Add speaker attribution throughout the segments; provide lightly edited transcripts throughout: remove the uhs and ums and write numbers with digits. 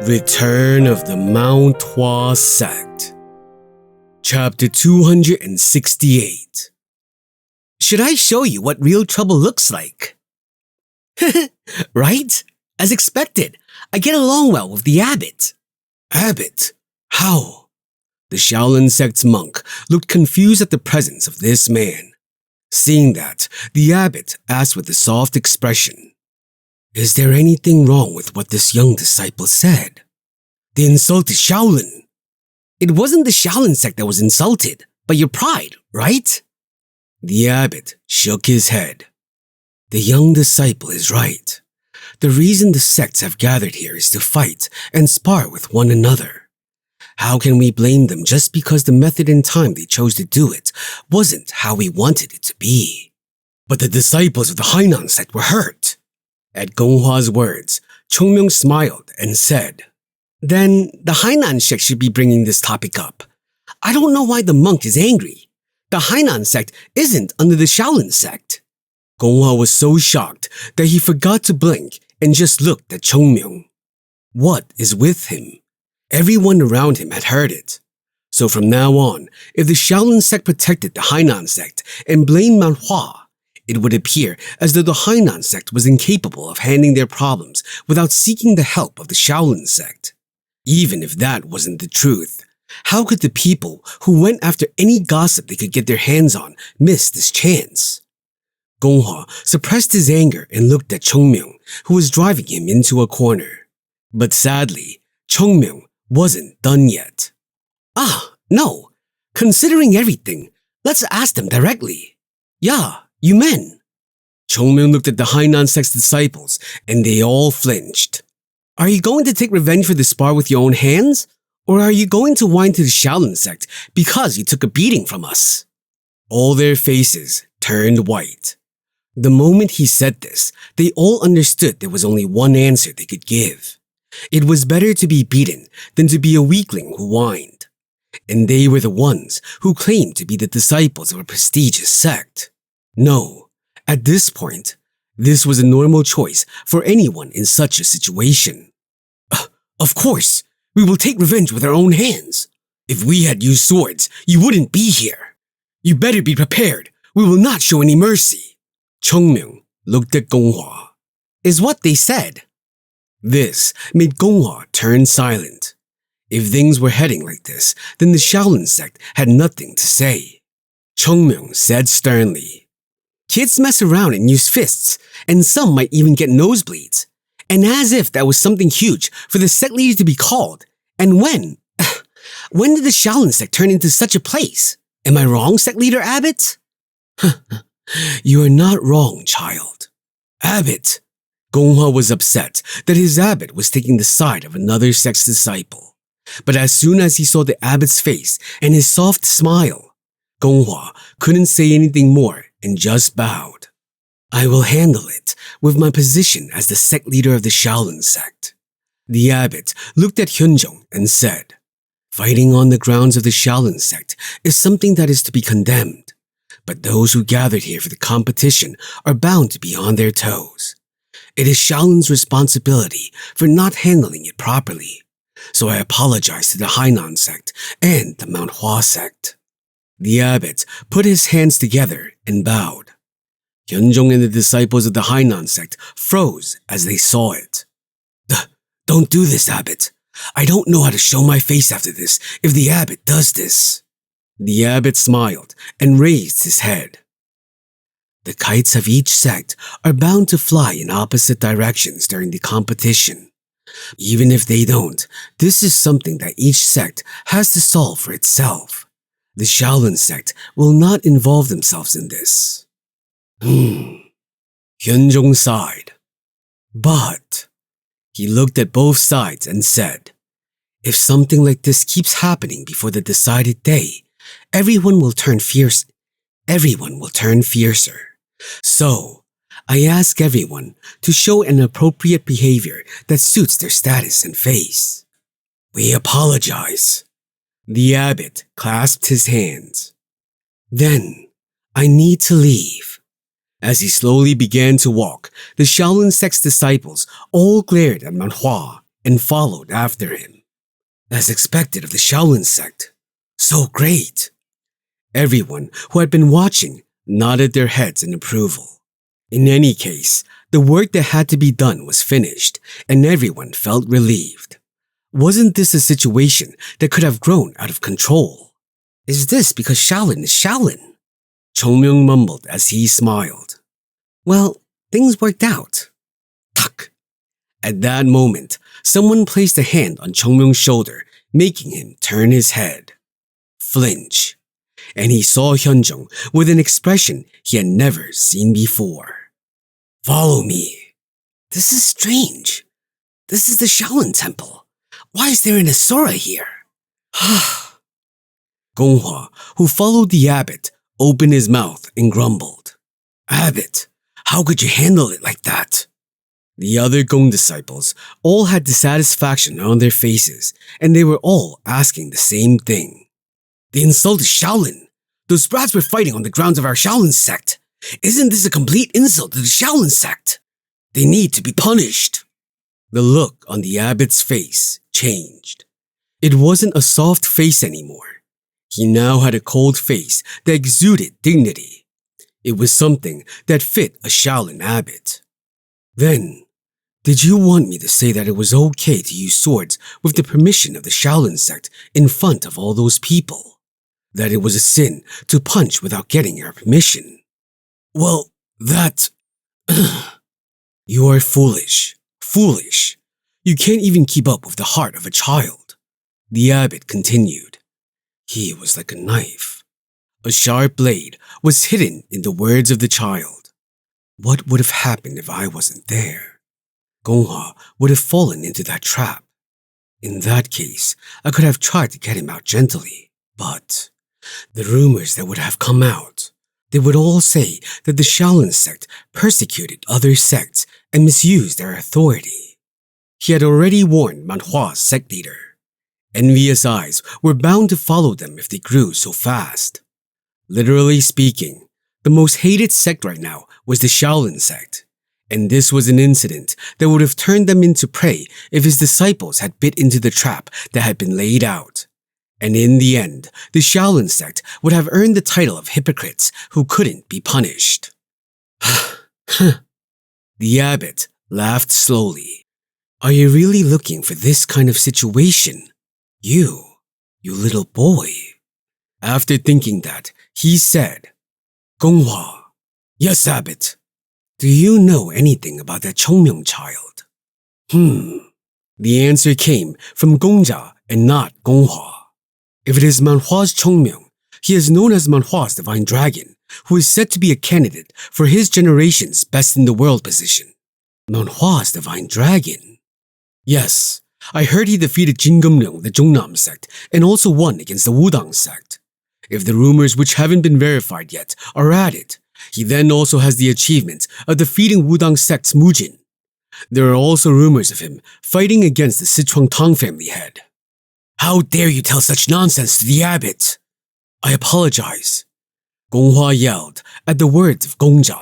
Speaker 1: Return of the Mount Hua Sect. Chapter 268. Should I show you what real trouble looks like? Right? As expected, I get along well with the abbot. Abbot? How? The Shaolin sect's monk looked confused at the presence of this man. Seeing that, the abbot asked with a soft expression, "Is there anything wrong with what this young disciple said? They insulted Shaolin." "It wasn't the Shaolin sect that was insulted, but your pride, right?" The abbot shook his head. The young disciple is right. The reason the sects have gathered here is to fight and spar with one another. How can we blame them just because the method and time they chose to do it wasn't how we wanted it to be? But the disciples of the Hainan sect were hurt. At Gonghua's words, Chongmyung smiled and said, "Then the Hainan sect should be bringing this topic up. I don't know why the monk is angry. The Hainan sect isn't under the Shaolin sect." Gonghua was so shocked that he forgot to blink and just looked at Chongmyung. What is with him? Everyone around him had heard it. So from now on, if the Shaolin sect protected the Hainan sect and blamed Mount Hua, it would appear as though the Hainan sect was incapable of handling their problems without seeking the help of the Shaolin sect. Even if that wasn't the truth, how could the people who went after any gossip they could get their hands on miss this chance? Gonghua suppressed his anger and looked at Chongmyung, who was driving him into a corner. But sadly, Chongmyung wasn't done yet. No. Considering everything, let's ask them directly. Yeah, you men. Chongmyung looked at the Hainan sect's disciples, and they all flinched. Are you going to take revenge for the spar with your own hands? Or are you going to whine to the Shaolin sect because you took a beating from us? All their faces turned white. The moment he said this, they all understood there was only one answer they could give. It was better to be beaten than to be a weakling who whined. And they were the ones who claimed to be the disciples of a prestigious sect. No, at this point, this was a normal choice for anyone in such a situation. Of course, we will take revenge with our own hands. If we had used swords, you wouldn't be here. You better be prepared. We will not show any mercy. Chongmyung looked at Gonghua. Is what they said. This made Gonghua turn silent. If things were heading like this, then the Shaolin sect had nothing to say. Chongmyung said sternly, "Kids mess around and use fists, and some might even get nosebleeds. And as if that was something huge for the sect leader to be called. And when? When did the Shaolin sect turn into such a place? Am I wrong, sect leader Abbot?" "You are not wrong, child. Abbot." Gonghua was upset that his abbot was taking the side of another sect's disciple. But as soon as he saw the abbot's face and his soft smile, Gonghua couldn't say anything more and just bowed. "I will handle it with my position as the sect leader of the Shaolin sect." The abbot looked at Hyunjong and said, "Fighting on the grounds of the Shaolin sect is something that is to be condemned. But those who gathered here for the competition are bound to be on their toes. It is Shaolin's responsibility for not handling it properly. So I apologize to the Hainan sect and the Mount Hua sect." The abbot put his hands together and bowed. Hyunjong and the disciples of the Hainan sect froze as they saw it. Don't do this, abbot. I don't know how to show my face after this if the abbot does this." The abbot smiled and raised his head. "The kites of each sect are bound to fly in opposite directions during the competition. Even if they don't, this is something that each sect has to solve for itself. The Shaolin sect will not involve themselves in this." Hyunjong sighed. But he looked at both sides and said, "If something like this keeps happening before the decided day, everyone will turn fiercer. So, I ask everyone to show an appropriate behavior that suits their status and face." "We apologize." The abbot clasped his hands. "Then, I need to leave." As he slowly began to walk, the Shaolin sect's disciples all glared at Mount Hua and followed after him. As expected of the Shaolin sect. So great. Everyone who had been watching nodded their heads in approval. In any case, the work that had to be done was finished, and everyone felt relieved. Wasn't this a situation that could have grown out of control? Is this because Shaolin is Shaolin? Chongmyung mumbled as he smiled. Well, things worked out. Tuck. At that moment, someone placed a hand on Chongmyung's shoulder, making him turn his head. Flinch. And he saw Hyunjung with an expression he had never seen before. Follow me. This is strange. This is the Shaolin temple. Why is there an Asura here? Gonghwa, who followed the abbot, opened his mouth and grumbled. Abbot, how could you handle it like that? The other Gong disciples all had dissatisfaction on their faces, and they were all asking the same thing. They insulted Shaolin. Those brats were fighting on the grounds of our Shaolin sect. Isn't this a complete insult to the Shaolin sect? They need to be punished. The look on the abbot's face changed. It wasn't a soft face anymore. He now had a cold face that exuded dignity. It was something that fit a Shaolin abbot. Then, did you want me to say that it was okay to use swords with the permission of the Shaolin sect in front of all those people? That it was a sin to punch without getting your permission? Well, that... You are foolish. Foolish. You can't even keep up with the heart of a child. The abbot continued. He was like a knife. A sharp blade was hidden in the words of the child. What would have happened if I wasn't there? Gonghwa would have fallen into that trap. In that case, I could have tried to get him out gently, but the rumors that would have come out, they would all say that the Shaolin sect persecuted other sects and misused their authority. He had already warned Manhua's sect leader. Envious eyes were bound to follow them if they grew so fast. Literally speaking, the most hated sect right now was the Shaolin sect, and this was an incident that would have turned them into prey if his disciples had bit into the trap that had been laid out. And in the end, the Shaolin sect would have earned the title of hypocrites who couldn't be punished. The abbot laughed slowly. Are you really looking for this kind of situation? You little boy. After thinking that, he said, Gonghwa. Yes, abbot. Do you know anything about that Chongmyung child? The answer came from Gongja and not Gonghwa. If it is Manhua's Chongmyung, he is known as Manhua's divine dragon, who is said to be a candidate for his generation's best in the world position. Manhua's divine dragon? Yes, I heard he defeated Jingumryung, the Zhongnam sect, and also won against the Wudang sect. If the rumors which haven't been verified yet are added, he then also has the achievement of defeating Wudang sect's Mujin. There are also rumors of him fighting against the Sichuan Tang family head. How dare you tell such nonsense to the abbot? I apologize. Gonghwa yelled at the words of Gongja.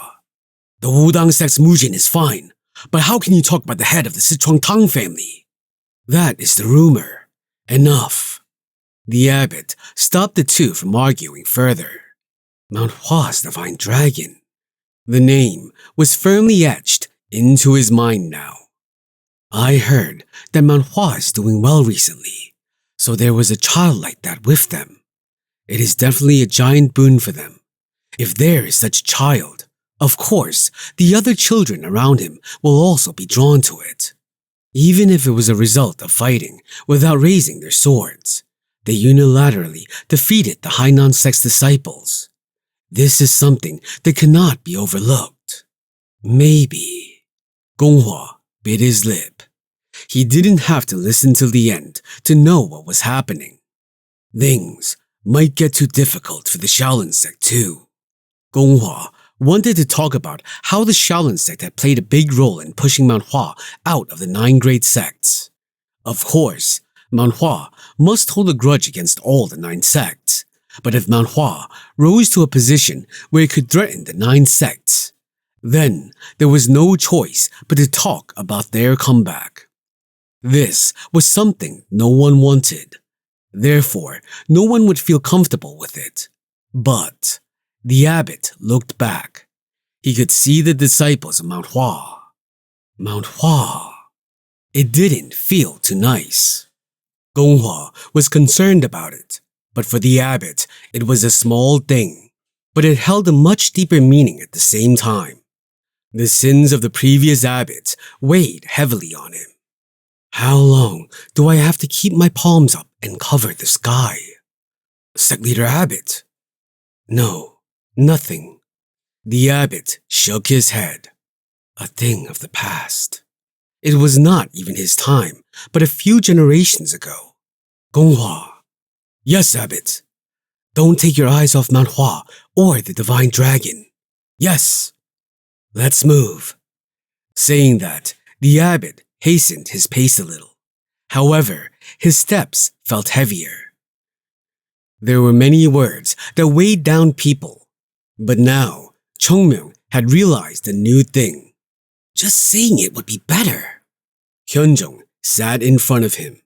Speaker 1: The Wudang sect's Mujin is fine, but how can you talk about the head of the Sichuan Tang family? That is the rumor. Enough. The abbot stopped the two from arguing further. Manhua's divine dragon. The name was firmly etched into his mind now. I heard that Manhua is doing well recently, so there was a child like that with them. It is definitely a giant boon for them. If there is such a child, of course, the other children around him will also be drawn to it. Even if it was a result of fighting without raising their swords, they unilaterally defeated the Hainan sect's disciples. This is something that cannot be overlooked. Maybe. Gonghwa bit his lip. He didn't have to listen till the end to know what was happening. Things might get too difficult for the Shaolin sect too. Gonghwa wanted to talk about how the Shaolin sect had played a big role in pushing Manhua out of the 9 great sects. Of course, Manhua must hold a grudge against all the 9 sects, but if Manhua rose to a position where he could threaten the 9 sects, then there was no choice but to talk about their comeback. This was something no one wanted. Therefore, no one would feel comfortable with it. But the abbot looked back. He could see the disciples of Mount Hua. Mount Hua. It didn't feel too nice. Gonghua was concerned about it, but for the abbot, it was a small thing. But it held a much deeper meaning at the same time. The sins of the previous abbot weighed heavily on him. How long do I have to keep my palms up and cover the sky? Sect Leader Abbot. No, nothing. The abbot shook his head. A thing of the past. It was not even his time, but a few generations ago. Gonghua. Yes, abbot. Don't take your eyes off Mount Hua or the divine dragon. Yes. Let's move. Saying that, the abbot hastened his pace a little. However, his steps felt heavier. There were many words that weighed down people. But now, Chongmyung had realized a new thing. Just saying it would be better. Hyunjong sat in front of him.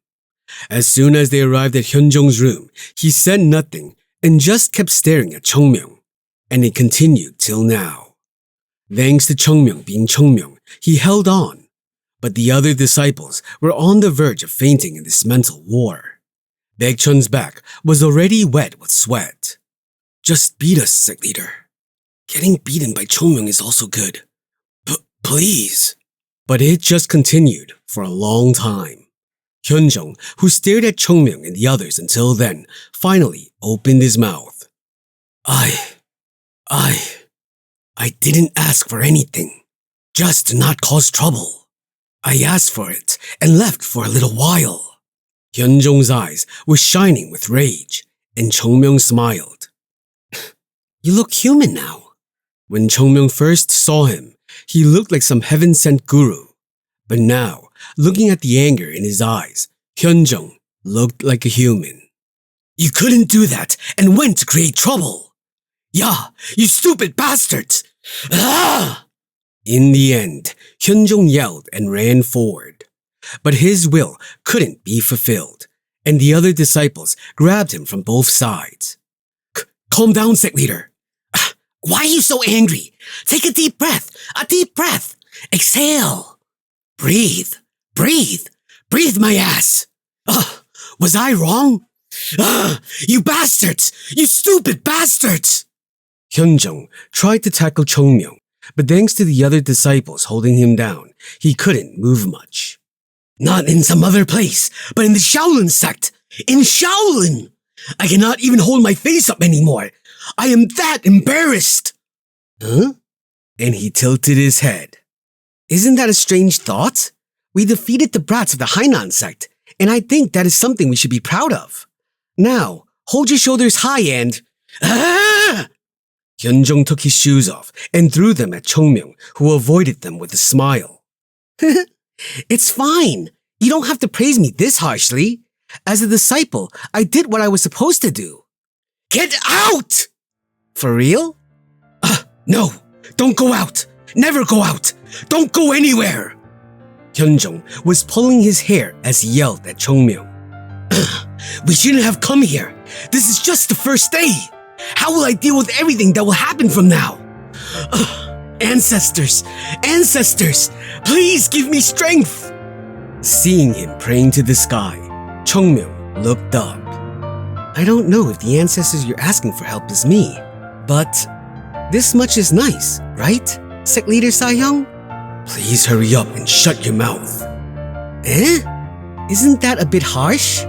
Speaker 1: As soon as they arrived at Hyunjong's room, he said nothing and just kept staring at Chongmyung. And it continued till now. Thanks to Chongmyung being Chongmyung, he held on. But the other disciples were on the verge of fainting in this mental war. Baekchun's back was already wet with sweat. Just beat us, Sect Leader. Getting beaten by Chongmyung is also good. Please. But it just continued for a long time. Hyunjong, who stared at Chongmyung and the others until then, finally opened his mouth. I didn't ask for anything, just to not cause trouble. I asked for it and left for a little while. Hyunjong's eyes were shining with rage, and Chongmyung smiled. You look human now. When Chongmyung first saw him, he looked like some heaven-sent guru. But now, looking at the anger in his eyes, Hyunjong looked like a human. You couldn't do that and went to create trouble. Yeah, you stupid bastards! Ah! In the end, Hyunjong yelled and ran forward. But his will couldn't be fulfilled, and the other disciples grabbed him from both sides. Calm down, Sect Leader. Why are you so angry? Take a deep breath. A deep breath. Exhale. Breathe. Breathe. Breathe my ass. Was I wrong? You bastards! You stupid bastards! Hyunjong tried to tackle Chongmyung, but thanks to the other disciples holding him down, he couldn't move much. Not in some other place, but in the Shaolin sect. In Shaolin! I cannot even hold my face up anymore. I am that embarrassed. Huh? And he tilted his head. Isn't that a strange thought? We defeated the brats of the Hainan sect, and I think that is something we should be proud of. Now, hold your shoulders high and... Ah! Hyunjong took his shoes off and threw them at Chongmyung, who avoided them with a smile. It's fine. You don't have to praise me this harshly. As a disciple, I did what I was supposed to do. Get out! For real? No, don't go out. Never go out. Don't go anywhere. Hyunjong was pulling his hair as he yelled at Chongmyung. We shouldn't have come here. This is just the first day. How will I deal with everything that will happen from now? Ancestors, ancestors, please give me strength. Seeing him praying to the sky, Chongmyung looked up. I don't know if the ancestors you're asking for help is me, but this much is nice, right, Sect Leader Sahyung? Please hurry up and shut your mouth. Eh? Isn't that a bit harsh?